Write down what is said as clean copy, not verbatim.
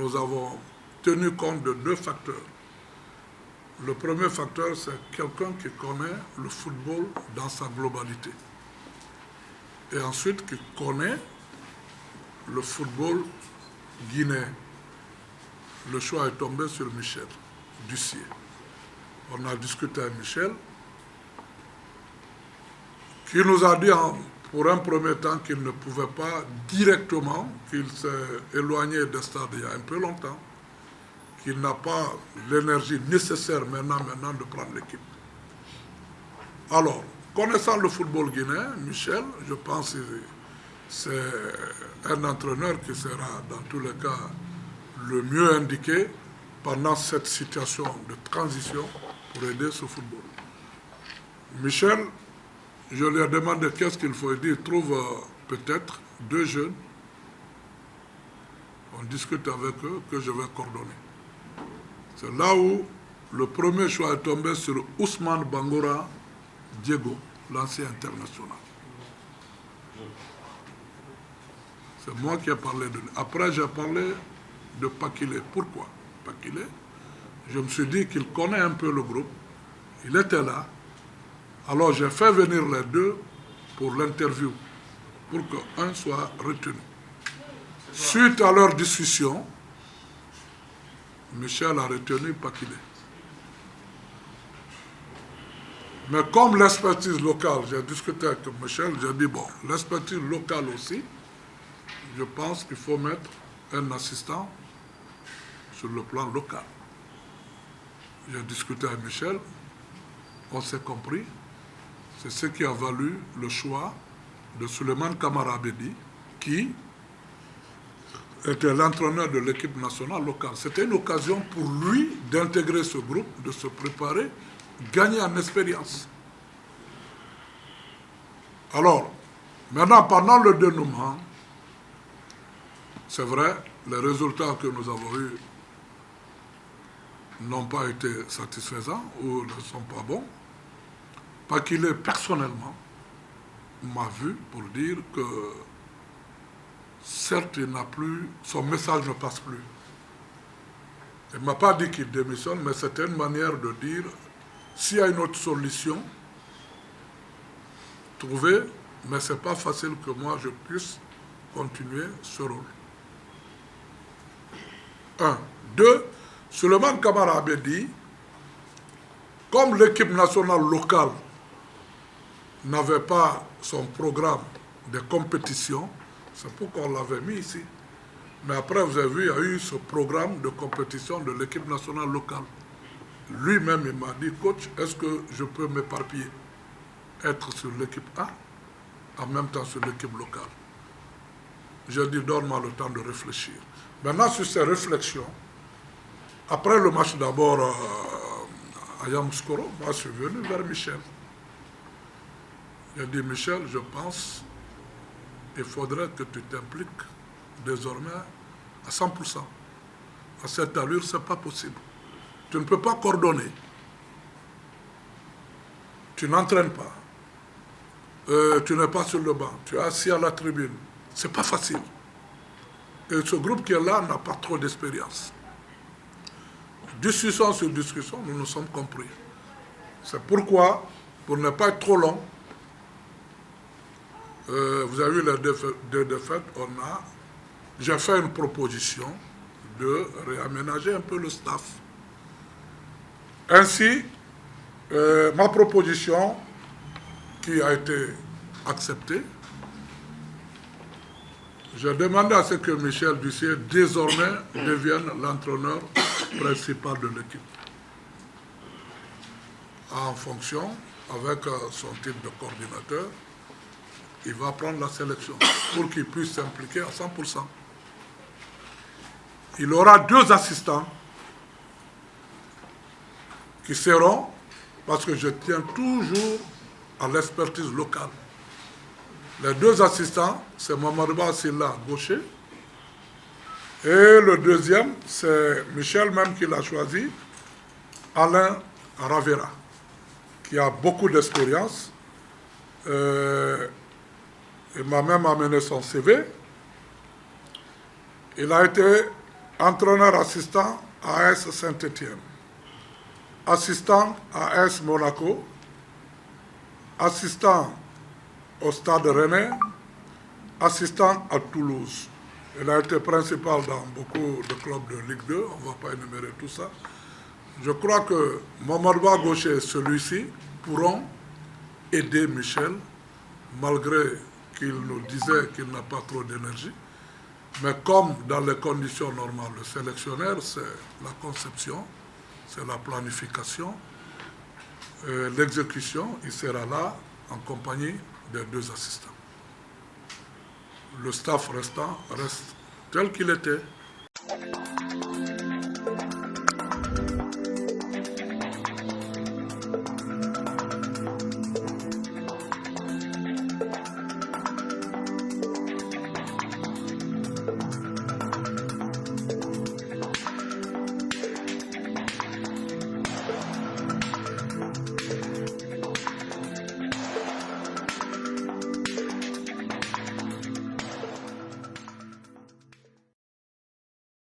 nous avons tenu compte de deux facteurs. Le premier facteur, c'est quelqu'un qui connaît le football dans sa globalité. Et ensuite, qui connaît le football guinéen. Le choix est tombé sur Michel Dussier. On a discuté avec Michel, qui nous a dit pour un premier temps qu'il ne pouvait pas directement, qu'il s'est éloigné des stades il y a un peu longtemps, qu'il n'a pas l'énergie nécessaire maintenant de prendre l'équipe. Alors, connaissant le football guinéen, Michel, je pense que c'est un entraîneur qui sera dans tous les cas le mieux indiqué pendant cette situation de transition pour aider ce football. Michel, je lui ai demandé qu'est-ce qu'il faut dire. Il trouve peut-être deux jeunes. On discute avec eux que je vais coordonner. C'est là où le premier choix est tombé sur Ousmane Bangora Diego, l'ancien international. C'est moi qui ai parlé de lui. Après, j'ai parlé de Pakile. Pourquoi Pakile? Je me suis dit qu'il connaît un peu le groupe. Il était là. Alors j'ai fait venir les deux pour l'interview, pour qu'un soit retenu. Suite à leur discussion, Michel a retenu Pakile. Mais comme l'expertise locale, j'ai discuté avec Michel, j'ai dit, bon, l'expertise locale aussi, je pense qu'il faut mettre un assistant sur le plan local. J'ai discuté avec Michel, on s'est compris. C'est ce qui a valu le choix de Souleymane Kamara Abedi, qui était l'entraîneur de l'équipe nationale locale. C'était une occasion pour lui d'intégrer ce groupe, de se préparer, gagner en expérience. Alors, maintenant, pendant le dénouement, c'est vrai, les résultats que nous avons eus n'ont pas été satisfaisants ou ne sont pas bons. Pakile, personnellement, m'a vu pour dire que certes, il n'a plus, son message ne passe plus. Il ne m'a pas dit qu'il démissionne, mais c'était une manière de dire, s'il y a une autre solution, trouvez, mais ce n'est pas facile que moi je puisse continuer ce rôle. Un. Deux, Souleymane Kamara avait dit, comme l'équipe nationale locale n'avait pas son programme de compétition, c'est pourquoi on l'avait mis ici. Mais après, vous avez vu, il y a eu ce programme de compétition de l'équipe nationale locale. Lui-même, il m'a dit, coach, est-ce que je peux m'éparpiller, être sur l'équipe A, en même temps sur l'équipe locale? J'ai dit, donne-moi le temps de réfléchir. Maintenant, sur ces réflexions, après le match d'abord à Yamoussoukro, moi, je suis venu vers Michel. J'ai dit, Michel, je pense qu'il faudrait que tu t'impliques désormais à 100%. À cette allure, ce n'est pas possible. Tu ne peux pas coordonner. Tu n'entraînes pas. Tu n'es pas sur le banc. Tu es assis à la tribune. Ce n'est pas facile. Et ce groupe qui est là n'a pas trop d'expérience. Discussion sur discussion, nous nous sommes compris. C'est pourquoi, pour ne pas être trop long, vous avez vu les deux défaites, j'ai fait une proposition de réaménager un peu le staff. Ainsi, ma proposition, qui a été acceptée, j'ai demandé à ce que Michel Dussier, désormais, devienne l'entraîneur principal de l'équipe. En fonction, avec son titre de coordinateur, il va prendre la sélection pour qu'il puisse s'impliquer à 100%. Il aura deux assistants qui seront, parce que je tiens toujours à l'expertise locale. Les deux assistants, c'est Mamadou Silla, gaucher, et le deuxième, c'est Michel même qui l'a choisi, Alain Ravera, qui a beaucoup d'expérience. Il m'a même amené son CV. Il a été entraîneur assistant à AS Saint-Étienne, assistant à AS Monaco, assistant au Stade Rennais, assistant à Toulouse. Il a été principal dans beaucoup de clubs de Ligue 2, on ne va pas énumérer tout ça. Je crois que Mamadou Gaucher et celui-ci pourront aider Michel, malgré qu'il nous disait qu'il n'a pas trop d'énergie. Mais comme dans les conditions normales, le sélectionneur, c'est la conception, c'est la planification, l'exécution, il sera là en compagnie des 2 assistants. Le staff restant reste tel qu'il était.